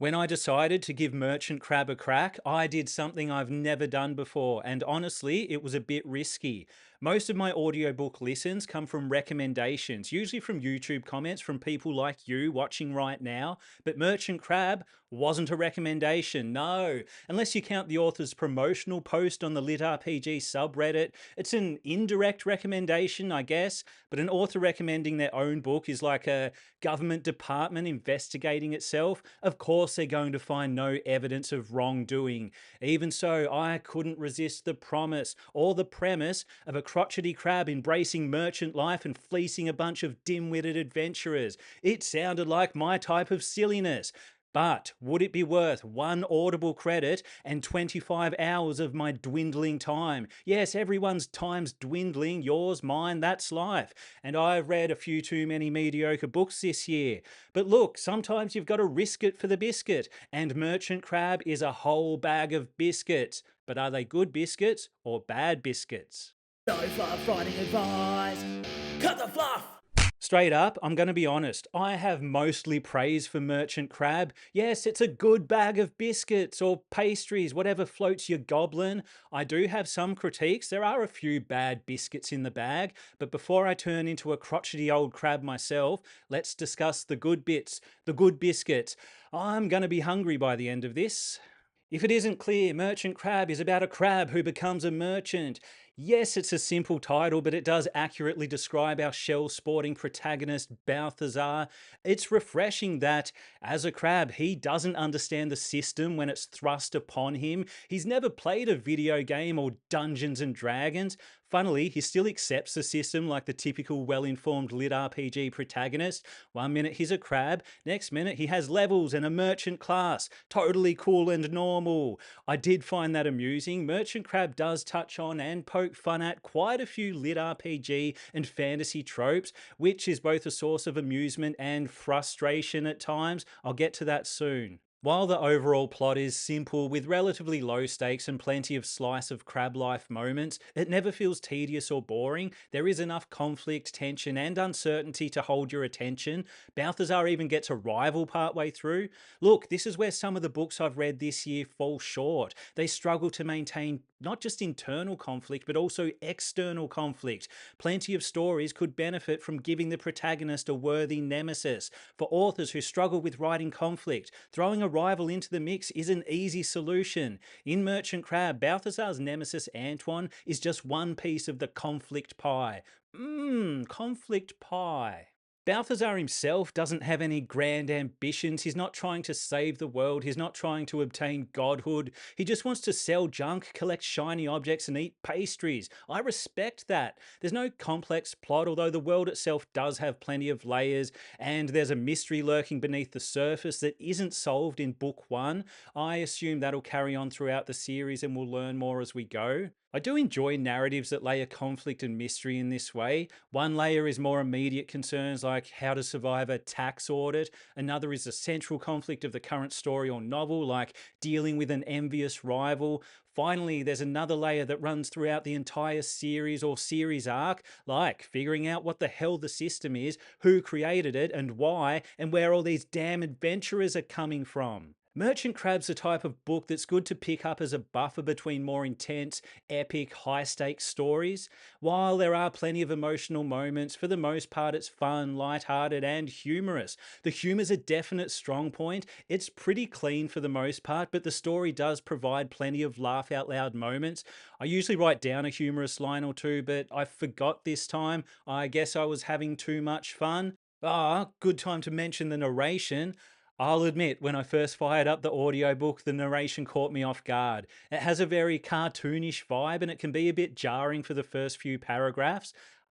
When I decided to give Merchant Crab a crack, I did something I've never done before, and honestly, it was a bit risky. Most of my audiobook listens come from recommendations, usually from YouTube comments from people like you watching right now. But Merchant Crab wasn't a recommendation, no. Unless you count the author's promotional post on the Lit RPG subreddit, it's an indirect recommendation, I guess. But an author recommending their own book is like a government department investigating itself. Of course, they're going to find no evidence of wrongdoing. Even so, I couldn't resist the promise or the premise of a crotchety crab embracing merchant life and fleecing a bunch of dim-witted adventurers. It sounded like my type of silliness. But would it be worth one Audible credit and 25 hours of my dwindling time? Yes, everyone's time's dwindling, yours, mine, that's life. And I've read a few too many mediocre books this year. But look, sometimes you've got to risk it for the biscuit, and Merchant Crab is a whole bag of biscuits. But are they good biscuits or bad biscuits? No fluff writing advice. Cut the fluff! Straight up, I'm going to be honest. I have mostly praise for Merchant Crab. Yes, it's a good bag of biscuits or pastries, whatever floats your goblin. I do have some critiques. There are a few bad biscuits in the bag. But before I turn into a crotchety old crab myself, let's discuss the good bits, the good biscuits. I'm going to be hungry by the end of this. If it isn't clear, Merchant Crab is about a crab who becomes a merchant. Yes, it's a simple title, but it does accurately describe our shell sporting protagonist, Balthazar. It's refreshing that, as a crab, he doesn't understand the system when it's thrust upon him. He's never played a video game or Dungeons and Dragons. Funnily, he still accepts the system like the typical well-informed lit RPG protagonist. One minute he's a crab, next minute he has levels and a merchant class. Totally cool and normal. I did find that amusing. Merchant Crab does touch on and poke fun at quite a few lit RPG and fantasy tropes, which is both a source of amusement and frustration at times. I'll get to that soon. While the overall plot is simple with relatively low stakes and plenty of slice of crab life moments, it never feels tedious or boring. There is enough conflict, tension, and uncertainty to hold your attention. Balthazar even gets a rival partway through. Look, this is where some of the books I've read this year fall short. They struggle to maintain not just internal conflict, but also external conflict. Plenty of stories could benefit from giving the protagonist a worthy nemesis. For authors who struggle with writing conflict, throwing a rival into the mix is an easy solution. In Merchant Crab, Balthazar's nemesis Antoine is just one piece of the conflict pie. Conflict pie. Balthazar himself doesn't have any grand ambitions. He's not trying to save the world. He's not trying to obtain godhood. He just wants to sell junk, collect shiny objects, and eat pastries. I respect that. There's no complex plot, although the world itself does have plenty of layers, and there's a mystery lurking beneath the surface that isn't solved in book one. I assume that'll carry on throughout the series, and we'll learn more as we go. I do enjoy narratives that layer conflict and mystery in this way. One layer is more immediate concerns like how to survive a tax audit. Another is the central conflict of the current story or novel, like dealing with an envious rival. Finally, there's another layer that runs throughout the entire series or series arc, like figuring out what the hell the system is, who created it, and why, and where all these damn adventurers are coming from. Merchant Crab's the type of book that's good to pick up as a buffer between more intense, epic, high-stakes stories. While there are plenty of emotional moments, for the most part it's fun, light-hearted, and humorous. The humor's a definite strong point. It's pretty clean for the most part, but the story does provide plenty of laugh-out-loud moments. I usually write down a humorous line or two, but I forgot this time. I guess I was having too much fun. Good time to mention the narration. I'll admit, when I first fired up the audiobook, the narration caught me off guard. It has a very cartoonish vibe and it can be a bit jarring for the first few paragraphs.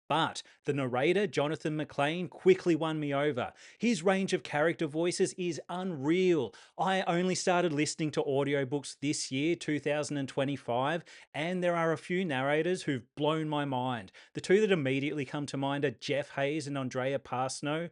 But the narrator, Jonathan McLean, quickly won me over. His range of character voices is unreal. I only started listening to audiobooks this year, 2025, and there are a few narrators who've blown my mind. The two that immediately come to mind are Jeff Hayes and Andrea Parsno.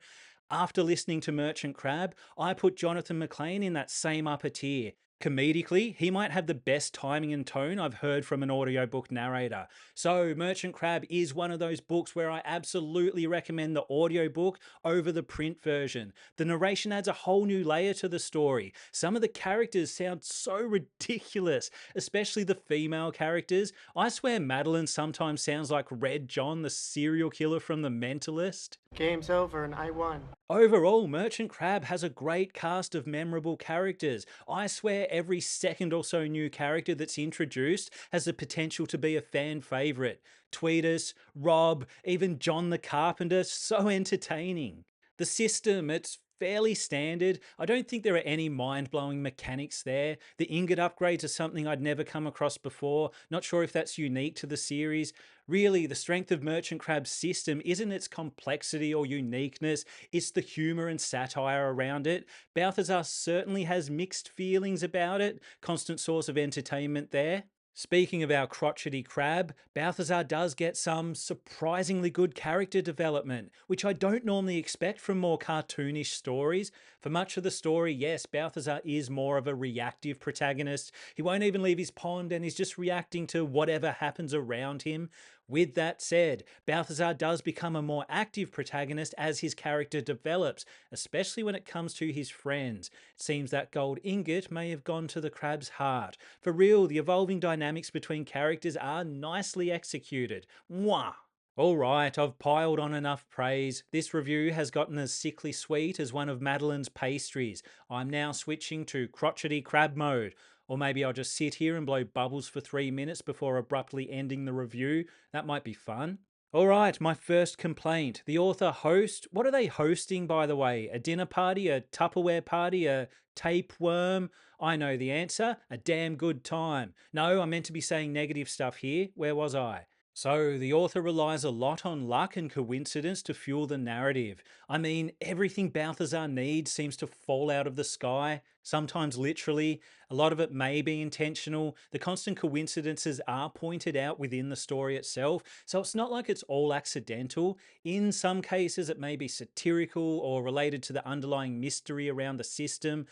After listening to Merchant Crab, I put Jonathan McLean in that same upper tier. Comedically, he might have the best timing and tone I've heard from an audiobook narrator. So, Merchant Crab is one of those books where I absolutely recommend the audiobook over the print version. The narration adds a whole new layer to the story. Some of the characters sound so ridiculous, especially the female characters. I swear Madeline sometimes sounds like Red John, the serial killer from The Mentalist. Game's over and I won. Overall, Merchant Crab has a great cast of memorable characters. I swear every second or so new character that's introduced has the potential to be a fan favourite. Tweetus, Rob, even John the Carpenter, so entertaining. The system, it's fairly standard. I don't think there are any mind blowing mechanics there. The ingot upgrades are something I'd never come across before. Not sure if that's unique to the series. Really, the strength of Merchant Crab's system isn't its complexity or uniqueness, it's the humour and satire around it. Balthazar certainly has mixed feelings about it, constant source of entertainment there. Speaking of our crotchety crab, Balthazar does get some surprisingly good character development, which I don't normally expect from more cartoonish stories. For much of the story, yes, Balthazar is more of a reactive protagonist. He won't even leave his pond and he's just reacting to whatever happens around him. With that said, Balthazar does become a more active protagonist as his character develops, especially when it comes to his friends. It seems that gold ingot may have gone to the crab's heart. For real, the evolving dynamics between characters are nicely executed. Mwah! Alright, I've piled on enough praise. This review has gotten as sickly sweet as one of Madeline's pastries. I'm now switching to crotchety crab mode. Or maybe I'll just sit here and blow bubbles for 3 minutes before abruptly ending the review. That might be fun. Alright, my first complaint. The author host, what are they hosting by the way? A dinner party, a Tupperware party, a tapeworm? I know the answer, a damn good time. No, I meant to be saying negative stuff here. Where was I? So, the author relies a lot on luck and coincidence to fuel the narrative. I mean, everything Balthazar needs seems to fall out of the sky, sometimes literally. A lot of it may be intentional. The constant coincidences are pointed out within the story itself, so it's not like it's all accidental. In some cases, it may be satirical or related to the underlying mystery around the system.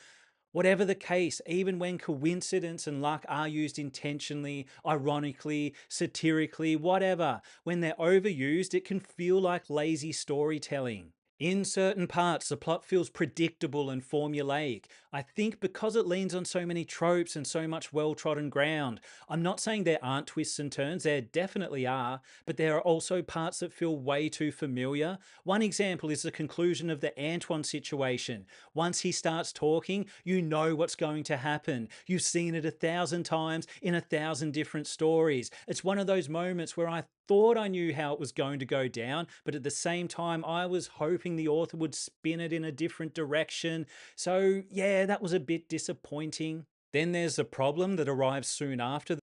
Whatever the case, even when coincidence and luck are used intentionally, ironically, satirically, whatever, when they're overused, it can feel like lazy storytelling. In certain parts, the plot feels predictable and formulaic. I think because it leans on so many tropes and so much well trodden ground. I'm not saying there aren't twists and turns, there definitely are, but there are also parts that feel way too familiar. One example is the conclusion of the Antoine situation. Once he starts talking, you know what's going to happen. You've seen it 1,000 times in 1,000 different stories. It's one of those moments where I thought I knew how it was going to go down, but at the same time, I was hoping the author would spin it in a different direction. So, yeah, that was a bit disappointing. Then there's the problem that arrives soon after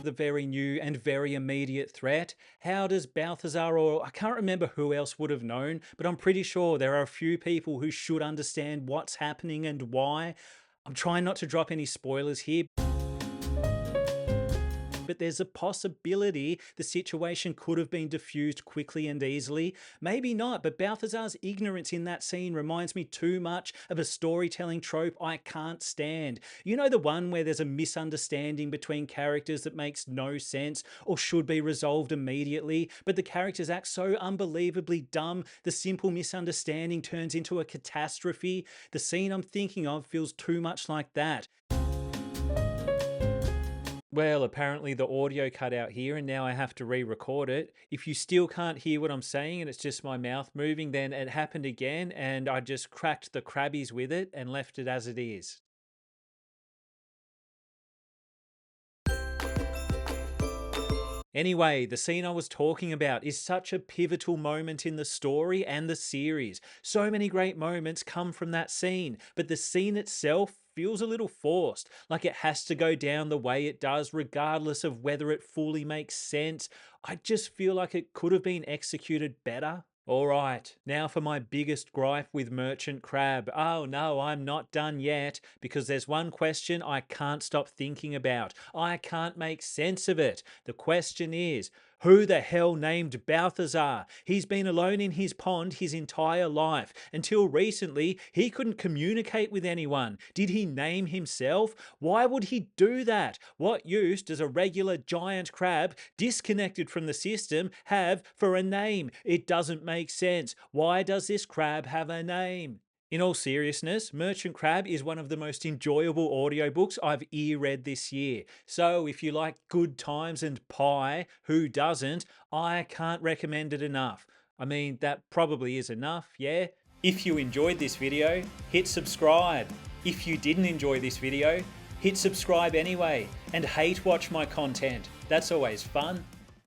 the very new and very immediate threat. How does Balthazar, or I can't remember who else would have known, but I'm pretty sure there are a few people who should understand what's happening and why. I'm trying not to drop any spoilers here, but there's a possibility the situation could have been diffused quickly and easily. Maybe not, but Balthazar's ignorance in that scene reminds me too much of a storytelling trope I can't stand. You know, the one where there's a misunderstanding between characters that makes no sense or should be resolved immediately, but the characters act so unbelievably dumb, the simple misunderstanding turns into a catastrophe. The scene I'm thinking of feels too much like that. Well, apparently the audio cut out here and now I have to re-record it. If you still can't hear what I'm saying and it's just my mouth moving, then it happened again and I just cracked the crabbies with it and left it as it is. Anyway, the scene I was talking about is such a pivotal moment in the story and the series. So many great moments come from that scene, but the scene itself feels a little forced, like it has to go down the way it does, regardless of whether it fully makes sense. I just feel like it could have been executed better. All right, now for my biggest gripe with Merchant Crab. Oh no, I'm not done yet, because there's one question I can't stop thinking about. I can't make sense of it. The question is, Who the hell named Balthazar? He's been alone in his pond his entire life. Until recently, he couldn't communicate with anyone. Did he name himself? Why would he do that? What use does a regular giant crab disconnected from the system have for a name? It doesn't make sense. Why does this crab have a name? In all seriousness, Merchant Crab is one of the most enjoyable audiobooks I've read this year. So if you like good times and pie, who doesn't? I can't recommend it enough. I mean, that probably is enough, yeah? If you enjoyed this video, hit subscribe. If you didn't enjoy this video, hit subscribe anyway and hate watch my content. That's always fun.